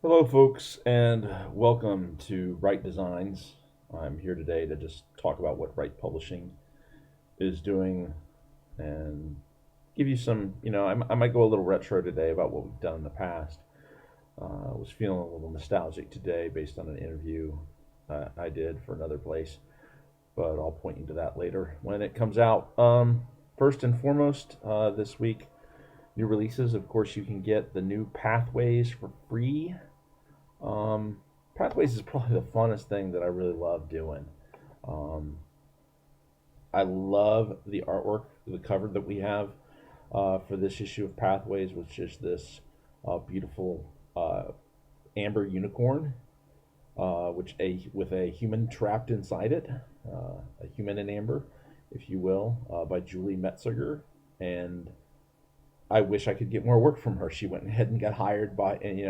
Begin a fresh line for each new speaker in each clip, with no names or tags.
Hello, folks, and welcome to Rite Designs. I'm here today to just talk about what Rite Publishing is doing and give you some, I might go a little retro today about what we've done in the past. I was feeling a little nostalgic today based on an interview I did for another place, but I'll point you to that later when it comes out. First and foremost, this week, new releases. Of course, you can get the new Pathways for free. Um, Pathways is probably the funnest thing that I really love doing. Um, I love the artwork, the cover that we have for this issue of Pathways, which is this beautiful amber unicorn, which a with a human trapped inside it, a human in amber, if you will, by Julie Metziger, and I wish I could get more work from her. She went ahead and got hired by, and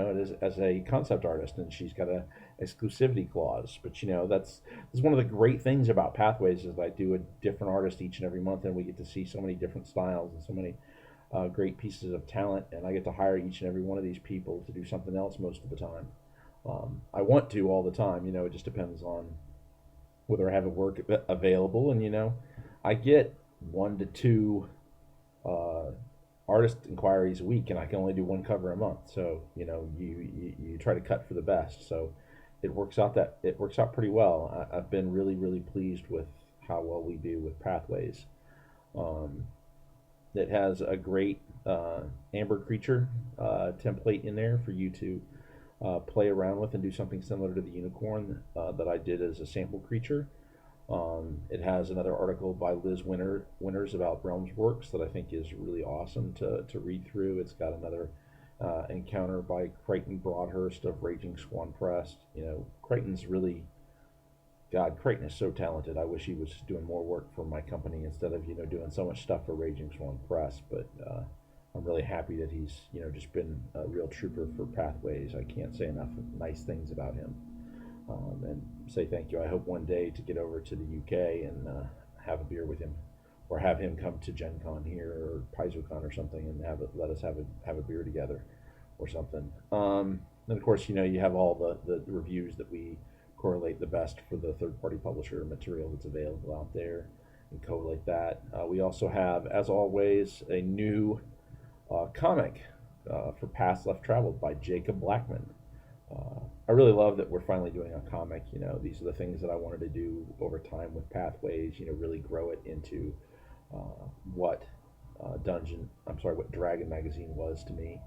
as a concept artist, and she's got a exclusivity clause. But that's one of the great things about Pathways is I do a different artist each and every month, and we get to see so many different styles and so many great pieces of talent, and I get to hire each and every one of these people to do something else most of the time. I want to all the time. It just depends on whether I have a work available, and I get 1 to 2 uh, artist inquiries a week, and I can only do one cover a month. So you try to cut for the best. So it works out pretty well. I've been really pleased with how well we do with Pathways. Um, it has a great amber creature template in there for you to play around with and do something similar to the unicorn that I did as a sample creature. It has another article by Liz Winters about Realms Works that I think is really awesome to read through. It's got another encounter by Crichton Broadhurst of Raging Swan Press. Crichton's really, God, Crichton is so talented. I wish he was doing more work for my company instead of doing so much stuff for Raging Swan Press. But I'm really happy that he's just been a real trooper for Pathways. I can't say enough nice things about him. And say thank you. I hope one day to get over to the UK and have a beer with him, or have him come to Gen Con here or PaizoCon or something, and let us have a beer together, or something. And of course, you have all the reviews that we correlate the best for the third party publisher material that's available out there, and collate that. We also have, as always, a new comic for Past Left Traveled by Jacob Blackman. I really love that we're finally doing a comic. These are the things that I wanted to do over time with Pathways. Really grow it into what what Dragon Magazine was to me,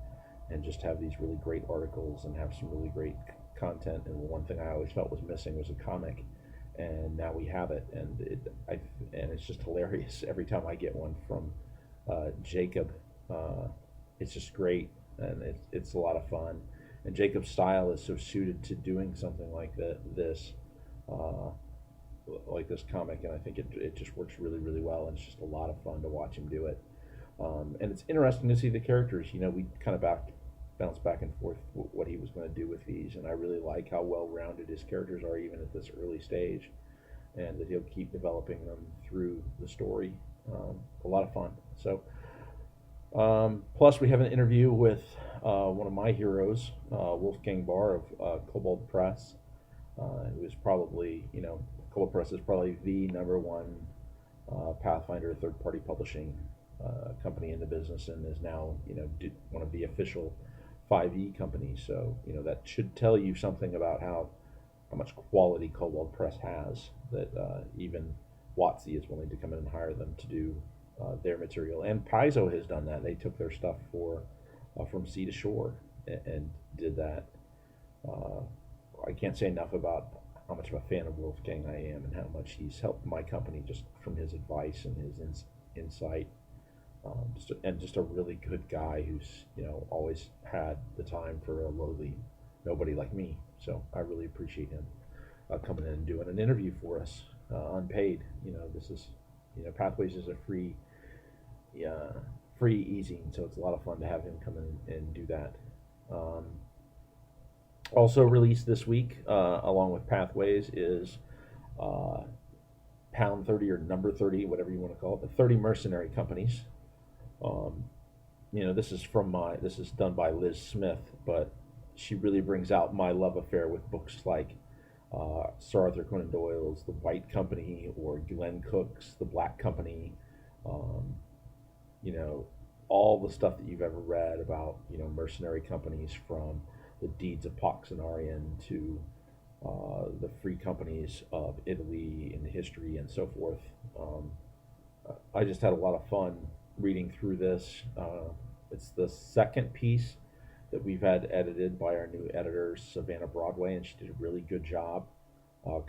and just have these really great articles and have some really great content. And one thing I always felt was missing was a comic, and now we have it, and it's just hilarious every time I get one from Jacob. It's just great, and it's a lot of fun. And Jacob's style is so suited to doing something uh, like this comic, and I think it just works really well, and it's just a lot of fun to watch him do it. And it's interesting to see the characters. We kind of bounce back and forth what he was going to do with these, and I really like how well rounded his characters are even at this early stage, and that he'll keep developing them through the story. A lot of fun. So plus, we have an interview with one of my heroes, Wolfgang Barr of Cobalt Press, who is probably, Cobalt Press is probably the number one Pathfinder third-party publishing company in the business, and is now, one of the official 5e companies. So, that should tell you something about how much quality Cobalt Press has, that even WotC is willing to come in and hire them to do their material. And Paizo has done that. They took their stuff for from sea to shore, and did that. Uh, I can't say enough about how much of a fan of Wolfgang I am, and how much he's helped my company just from his advice and his insight. Just a really good guy who's always had the time for a lowly nobody like me. So I really appreciate him coming in and doing an interview for us, unpaid. This is Pathways is a uh, free easing, so it's a lot of fun to have him come in and do that. Um, Also released this week, along with Pathways, is uh, Pound 30 or Number 30, whatever you want to call it, the 30 Mercenary Companies. Um, this is done by Liz Smith, but she really brings out my love affair with books like Sir Arthur Conan Doyle's The White Company or Glenn Cook's The Black Company. Um, you know, all the stuff that you've ever read about, mercenary companies, from the deeds of Poxenarian to the free companies of Italy in history and so forth. Um, I just had a lot of fun reading through this. It's the second piece that we've had edited by our new editor, Savannah Broadway, and she did a really good job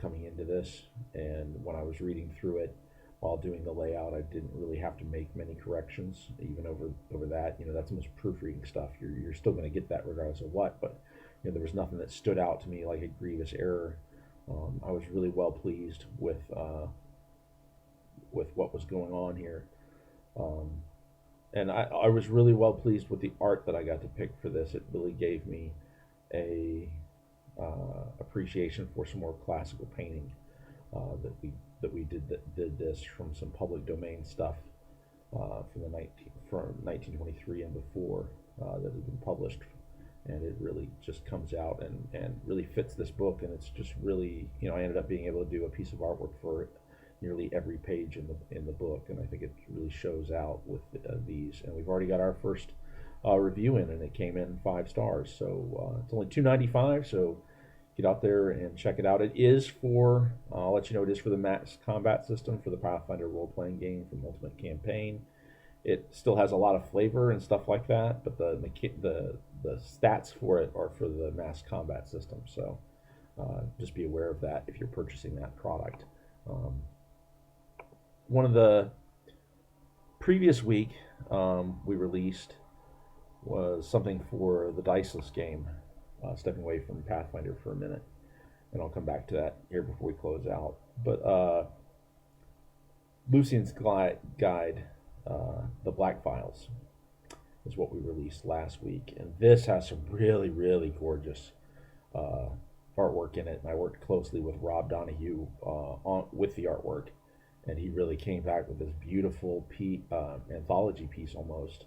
coming into this. And when I was reading through it while doing the layout, I didn't really have to make many corrections, even over that. That's almost proofreading stuff. You're still going to get that regardless of what, but there was nothing that stood out to me like a grievous error. I was really well pleased with what was going on here. Um, and I was really well pleased with the art that I got to pick for this. It really gave me a appreciation for some more classical painting that we did this from some public domain stuff from 1923 and before that had been published, and it really just comes out and really fits this book. And it's just really, I ended up being able to do a piece of artwork for nearly every page in the book, and I think it really shows out with these. And we've already got our first review in, and it came in 5 stars. So it's only $2.95. So get out there and check it out. It is for, I'll let you know, it is for the mass combat system for the Pathfinder role-playing game from Ultimate Campaign. It still has a lot of flavor and stuff like that, but the stats for it are for the mass combat system. So just be aware of that if you're purchasing that product. One of the previous week we released was something for the Diceless game, stepping away from Pathfinder for a minute, and I'll come back to that here before we close out. But Lucian's Guide, The Black Files, is what we released last week, and this has some really, really gorgeous artwork in it. And I worked closely with Rob Donahue with the artwork, and he really came back with this beautiful anthology piece almost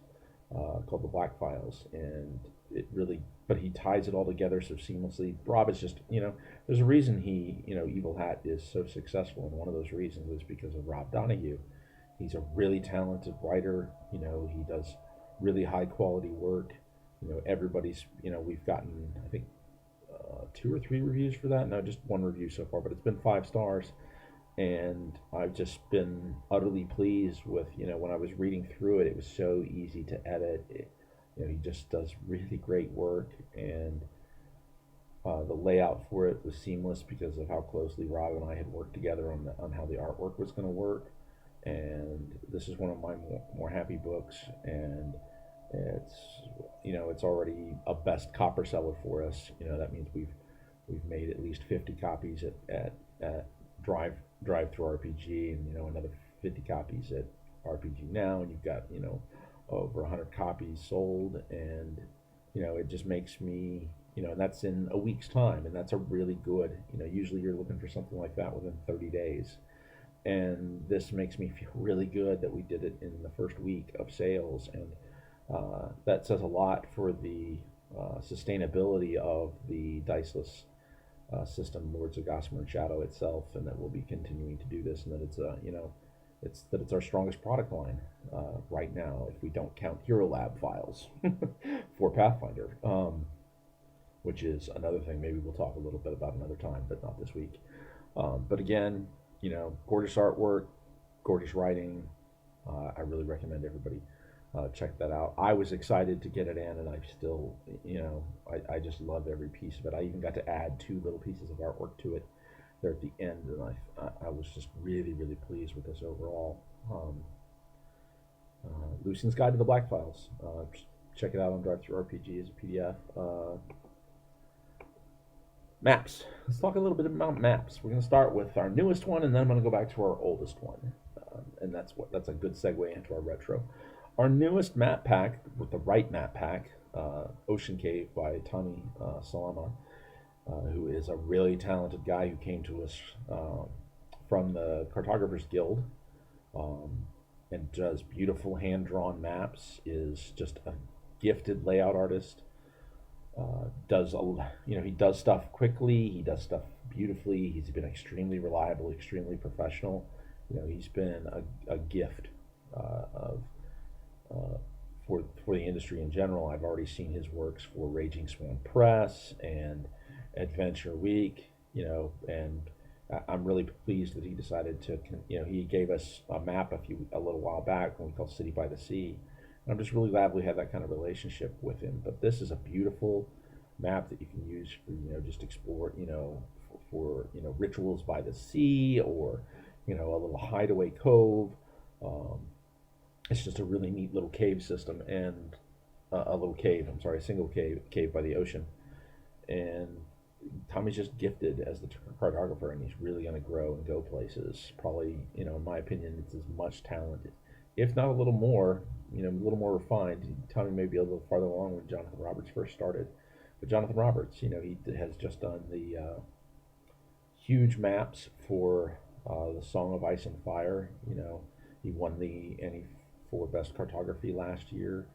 called The Black Files, and it really, but he ties it all together so seamlessly. Rob is just, there's a reason Evil Hat is so successful, and one of those reasons is because of Rob Donahue. He's a really talented writer. He does really high quality work. Everybody's, we've gotten, I think, 2 or 3 reviews for that. No, just 1 review so far, but it's been 5 stars. And I've just been utterly pleased with, when I was reading through it, it was so easy to edit. He just does really great work, and the layout for it was seamless because of how closely Rob and I had worked together on how the artwork was going to work. And this is one of my more happy books, and it's already a best copper seller for us. That means we've made at least 50 copies at Drive Through RPG, and another 50 copies at RPG Now, and you've got over 100 copies sold, and it just makes me, and that's in a week's time, and that's a really good, usually you're looking for something like that within 30 days, and this makes me feel really good that we did it in the first week of sales. And that says a lot for the sustainability of the Diceless system, Lords of Gossamer and Shadow itself, and that we'll be continuing to do this, and that it's our strongest product line right now, if we don't count Hero Lab files for Pathfinder, which is another thing maybe we'll talk a little bit about another time, but not this week. But again, gorgeous artwork, gorgeous writing. I really recommend everybody check that out. I was excited to get it in, and I still, I just love every piece of it. I even got to add 2 little pieces of artwork to it there at the end, and I was just really, really pleased with this overall. Lucian's Guide to the Black Files. Check it out on Drive Through RPG as a PDF. Maps. Let's talk a little bit about maps. We're going to start with our newest one, and then I'm going to go back to our oldest one, and that's a good segue into our retro. Our newest map pack with the Rite map pack, Ocean Cave by Tommy Salama, who is a really talented guy who came to us from the Cartographers Guild, and does beautiful hand-drawn maps, is just a gifted layout artist. he does stuff quickly. He does stuff beautifully. He's been extremely reliable, extremely professional. He's been a gift of uh, for the industry in general. I've already seen his works for Raging Swan Press and Adventure Week. And I'm really pleased that he decided to. He gave us a map a little while back when we called City by the Sea. And I'm just really glad we have that kind of relationship with him. But this is a beautiful map that you can use for just explore for rituals by the sea, or a little hideaway cove. Um, it's just a really neat little cave system, and a little cave. I'm sorry, a single cave by the ocean. And Tommy's just gifted as the cartographer, and he's really going to grow and go places. Probably, in my opinion, it's as much talent, if not a little more, a little more refined. Tommy may be a little farther along when Jonathan Roberts first started, but Jonathan Roberts, he has just done the huge maps for the Song of Ice and Fire. He won the Annie for Best Cartography last year.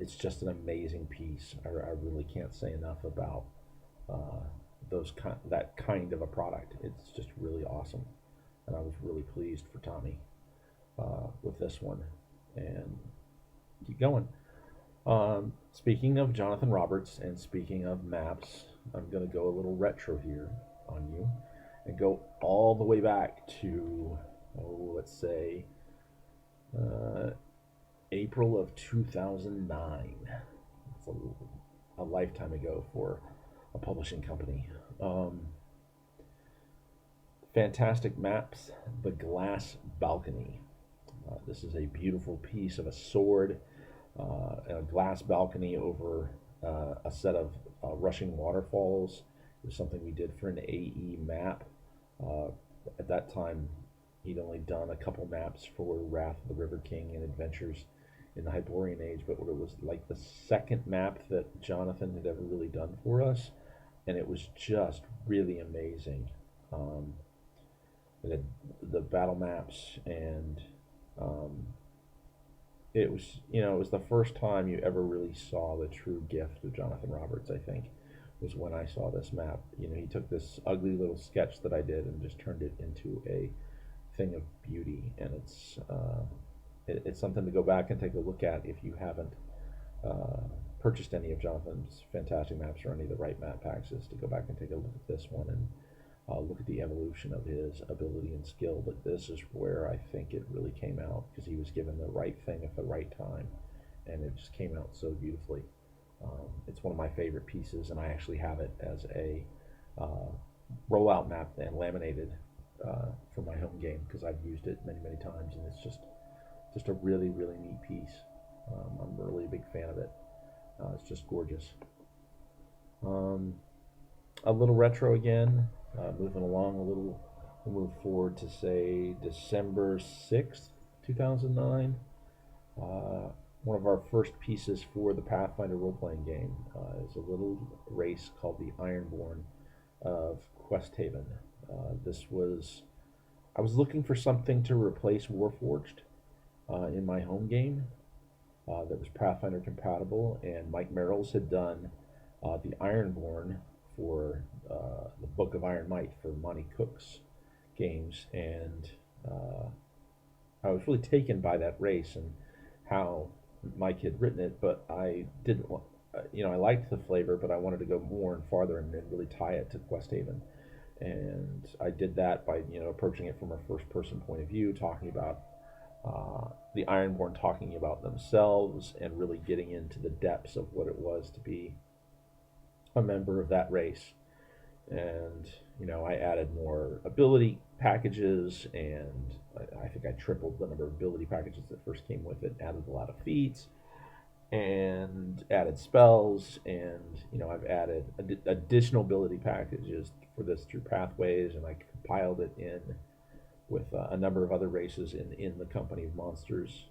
It's just an amazing piece. I really can't say enough about uh, that kind of a product. It's just really awesome, and I was really pleased for Tommy with this one. And keep going. Speaking of Jonathan Roberts and speaking of maps, I'm going to go a little retro here on you and go all the way back to, let's say, uh, April of 2009. It's a lifetime ago for a publishing company. Fantastic maps, The Glass Balcony. This is a beautiful piece of a sword and a glass balcony over a set of rushing waterfalls. It was something we did for an AE map. Uh, at that time, he'd only done a couple maps for Wrath of the River King and Adventures in the Hyperborean Age, but it was like the second map that Jonathan had ever really done for us, and it was just really amazing. Um, the battle maps, and um, it was the first time you ever really saw the true gift of Jonathan Roberts. I think was when I saw this map. He took this ugly little sketch that I did and just turned it into a thing of beauty, and it's something to go back and take a look at if you haven't uh, purchased any of Jonathan's fantastic maps or any of the Rite map packs. Is to go back and take a look at this one and look at the evolution of his ability and skill. But this is where I think it really came out, because he was given the right thing at the right time, and it just came out so beautifully. It's one of my favorite pieces, and I actually have it as a uh, rollout map and laminated for my home game, because I've used it many, many times, and it's just a really, really neat piece. I'm really a big fan of it. It's just gorgeous. Um, a little retro again. Moving along a little, we'll move forward to say December 6th, 2009. One of our first pieces for the Pathfinder role-playing game is a little race called the Ironborn of Quest Haven. I was looking for something to replace Warforged in my home game that was Pathfinder compatible, and Mike Merrills had done the Ironborn for the Book of Iron Might for Monty Cook's games, and I was really taken by that race and how Mike had written it, but I didn't want, I liked the flavor, but I wanted to go more and farther and really tie it to Quest Haven. And I did that by, approaching it from a first person point of view, talking about the Ironborn talking about themselves and really getting into the depths of what it was to be a member of that race. And I added more ability packages, and I think I tripled the number of ability packages that first came with it, added a lot of feats and added spells, and I've added additional ability packages for this through pathways, and I compiled it in with a number of other races in the company of monsters.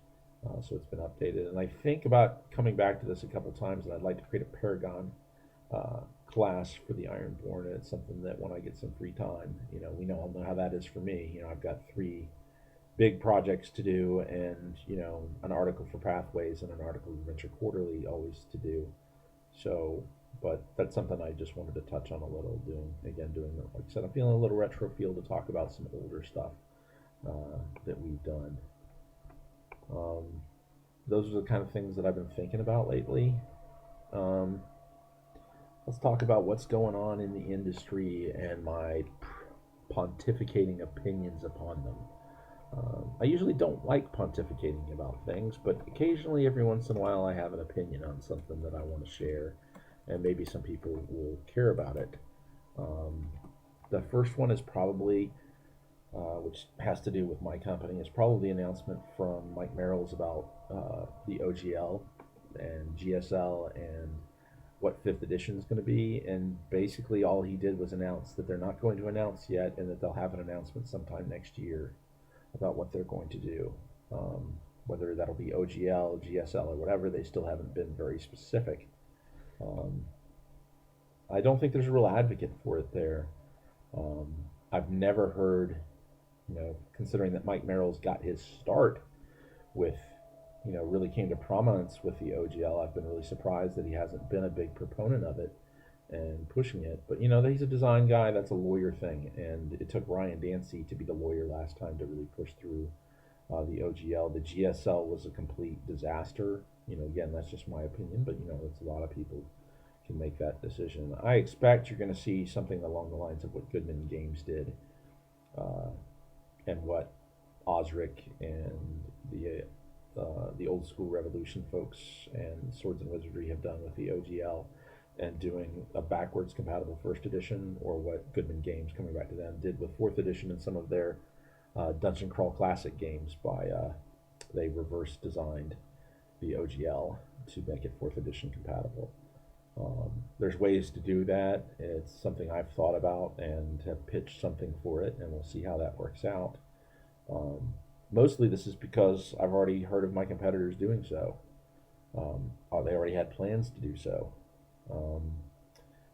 So it's been updated, and I think about coming back to this a couple times, and I'd like to create a Paragon class for the Ironborn, and it's something that when I get some free time, we all know how that is for me. I've got 3 big projects to do, and an article for Pathways and an article for Adventure Quarterly always to do. So but that's something I just wanted to touch on a little. Like I said, I'm feeling a little retro feel to talk about some older stuff that we've done. Um, those are the kind of things that I've been thinking about lately. Um, let's talk about what's going on in the industry and my pontificating opinions upon them. I usually don't like pontificating about things, but occasionally, every once in a while, I have an opinion on something that I want to share, and maybe some people will care about it. Um, the first one is probably, which has to do with my company, is probably the announcement from Mike Merrill's about the OGL and GSL and what fifth edition is going to be. And basically, all he did was announce that they're not going to announce yet, and that they'll have an announcement sometime next year about what they're going to do. Um, Whether that'll be OGL, GSL, or whatever, they still haven't been very specific. Um, I don't think there's a real advocate for it there. Um, I've never heard, considering that Mike Merrill's got his start with, really came to prominence with the OGL, I've been really surprised that he hasn't been a big proponent of it and pushing it. But, he's a design guy, that's a lawyer thing. And it took Ryan Dancy to be the lawyer last time to really push through the OGL. The GSL was a complete disaster. Again, that's just my opinion, but it's a lot of people can make that decision. I expect you're going to see something along the lines of what Goodman Games did, uh, and what Osric and the old school Revolution folks and Swords and Wizardry have done with the OGL, and doing a backwards compatible first edition, or what Goodman Games, coming back to them, did with fourth edition and some of their Dungeon Crawl Classic games. They reverse designed the OGL to make it fourth edition compatible. There's ways to do that. It's something I've thought about and have pitched something for it, and we'll see how that works out. Mostly this is because I've already heard of my competitors doing so. They already had plans to do so. Um,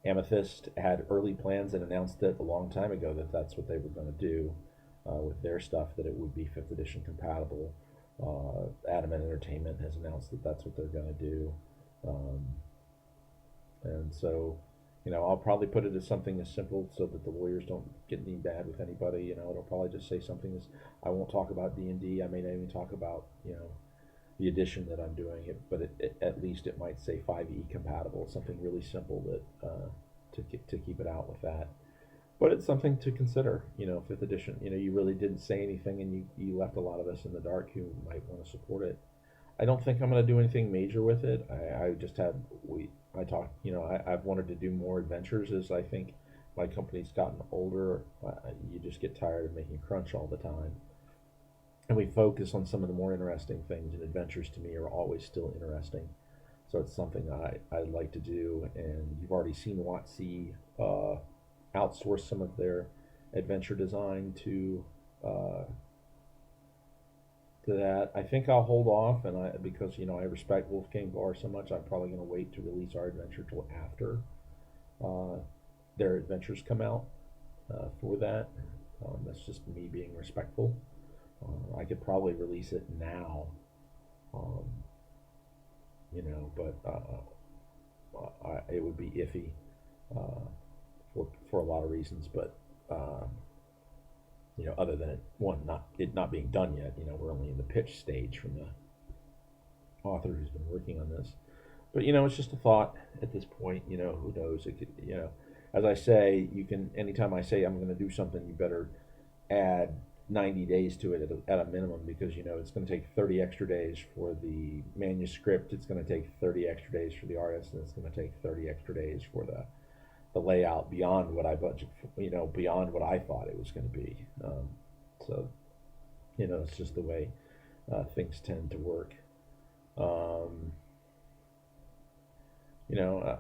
Amethyst had early plans and announced it a long time ago that that's what they were going to do with their stuff, that it would be 5th edition compatible. Adamant Entertainment has announced that that's what they're going to do. Um, and so, I'll probably put it as something as simple so that the lawyers don't get any bad with anybody. It'll probably just say something as, I won't talk about D&D. I may not even talk about, the edition that I'm doing it, but at least it might say 5e compatible, something really simple that to keep it out with that. But it's something to consider, 5th edition. You really didn't say anything, and you left a lot of us in the dark who might want to support it. I don't think I'm going to do anything major with it. I just have, I talked, I've wanted to do more adventures as I think my company's gotten older. You just get tired of making crunch all the time. And we focus on some of the more interesting things, and adventures to me are always still interesting. So it's something I'd like to do. And you've already seen WotC outsource some of their adventure design uh, to that. I think I'll hold off, because I respect Wolfgang Bar so much. I'm probably going to wait to release our adventure till after uh, their adventures come out for that. That's just me being respectful. I could probably release it now, um, but it would be iffy uh, for a lot of reasons. But other than it not being done yet. We're only in the pitch stage from the author who's been working on this. But it's just a thought at this point. Who knows? It could, as I say, you can, anytime I say I'm going to do something, you better add 90 days to it at a minimum, because it's going to take 30 extra days for the manuscript. It's going to take 30 extra days for the artist, and it's going to take 30 extra days for the layout, beyond what I budget, beyond what I thought it was going to be. So, it's just the way things tend to work. Um, you know,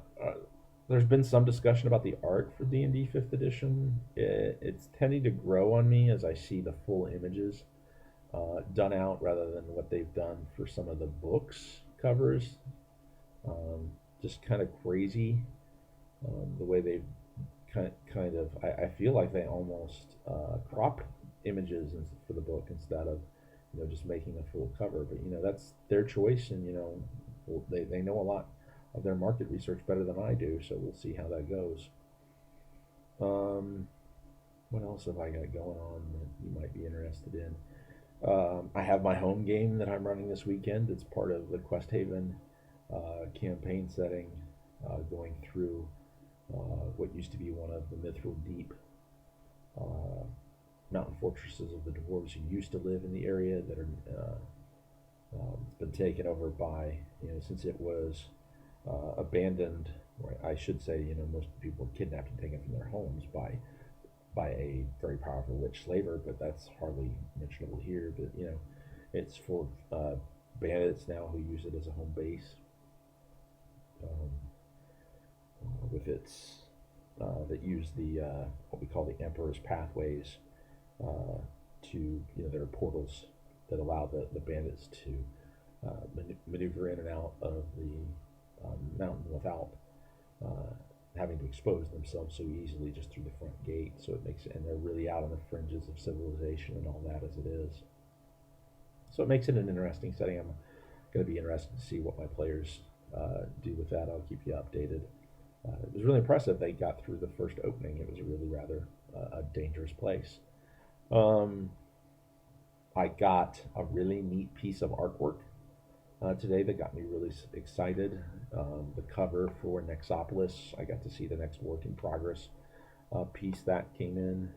there's been some discussion about the art for D&D 5th edition. It's tending to grow on me as I see the full images done out, rather than what they've done for some of the books covers. Just kind of crazy, the way they've I feel like they almost cropped images for the book, instead of just making a full cover. But that's their choice, and they know of their market research better than I do, so we'll see how that goes. What else have I got going on that you might be interested in? I have my home game that I'm running this weekend. It's part of the Quest Haven campaign setting, going through what used to be one of the Mithril Deep uh, mountain fortresses of the dwarves who used to live in the area that are been taken over by, since it was abandoned, or I should say, most people were kidnapped and taken from their homes by a very powerful witch slaver, but that's hardly mentionable here. But it's for bandits now who use it as a home base, um, with its that use the what we call the Emperor's pathways, to there are portals that allow the bandits to maneuver in and out of the mountain without having to expose themselves so easily just through the front gate. So it makes it, and they're really out on the fringes of civilization and all that as it is. So it makes it an interesting setting. I'm going to be interested to see what my players do with that. I'll keep you updated. It was really impressive. They got through the first opening. It was really rather a dangerous place. I got a really neat piece of artwork today that got me really excited. The cover for Nexopolis, I got to see the next work in progress piece that came in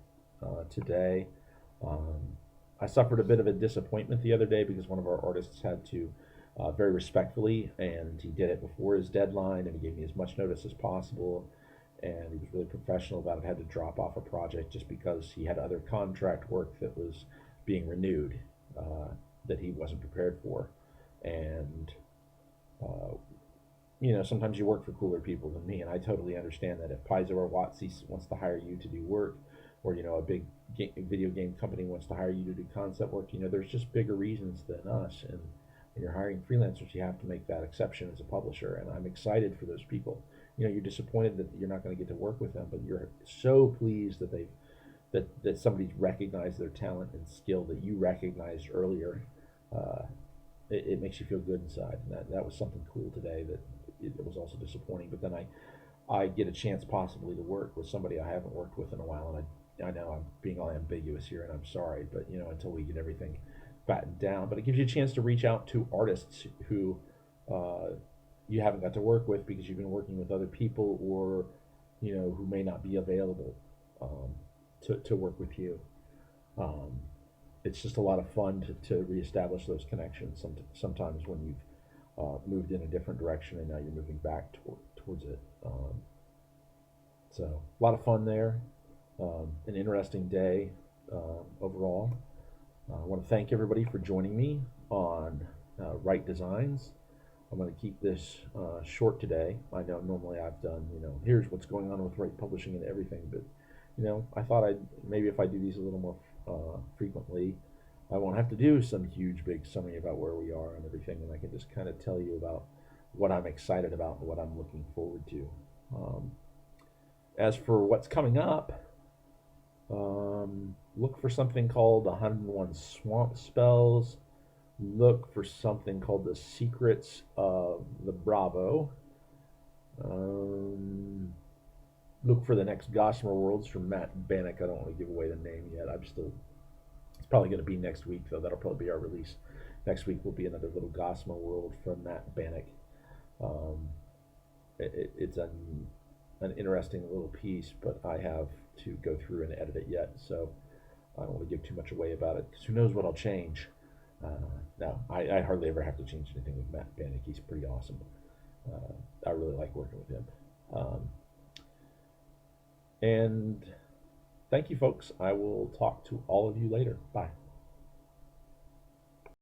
today. I suffered a bit of a disappointment the other day because one of our artists had to, very respectfully, and he did it before his deadline, and he gave me as much notice as possible, and he was really professional about it, had to drop off a project just because he had other contract work that was being renewed, that he wasn't prepared for. And sometimes you work for cooler people than me, and I totally understand that. If Paizo or WotC wants to hire you to do work, or a big video game company wants to hire you to do concept work, there's just bigger reasons than us. And when you're hiring freelancers, you have to make that exception as a publisher. And I'm excited for those people. You're disappointed that you're not going to get to work with them, but you're so pleased that that somebody's recognized their talent and skill that you recognized earlier. It makes you feel good inside, and that was something cool today. That it was also disappointing, but then I get a chance possibly to work with somebody I haven't worked with in a while, and I know I'm being all ambiguous here, and I'm sorry, but until we get everything battened down. But it gives you a chance to reach out to artists who you haven't got to work with because you've been working with other people, or who may not be available to work with you. It's just a lot of fun to reestablish those connections. Sometimes when you've moved in a different direction and now you're moving back towards it. So a lot of fun there. An interesting day overall. I want to thank everybody for joining me on Rite Designs. I'm going to keep this short today. I know normally I've done, here's what's going on with Rite Publishing and everything, but I thought maybe if I do these a little more frequently, I won't have to do some huge big summary about where we are and everything, and I can just kind of tell you about what I'm excited about and what I'm looking forward to. As for what's coming up, look for something called 101 Swamp Spells. Look for something called The Secrets of the Bravo. Look for the next Gossamer Worlds from Matt Bannock. I don't want to give away the name yet. It's probably going to be next week, though. That'll probably be our release. Next week will be another little Gossamer World from Matt Bannock. It's an interesting little piece, but I have to go through and edit it yet, so I don't want to give too much away about it, because who knows what I'll change. No, I hardly ever have to change anything with Matt Bannock. He's pretty awesome. I really like working with him. And thank you, folks. I will talk to all of you later. Bye.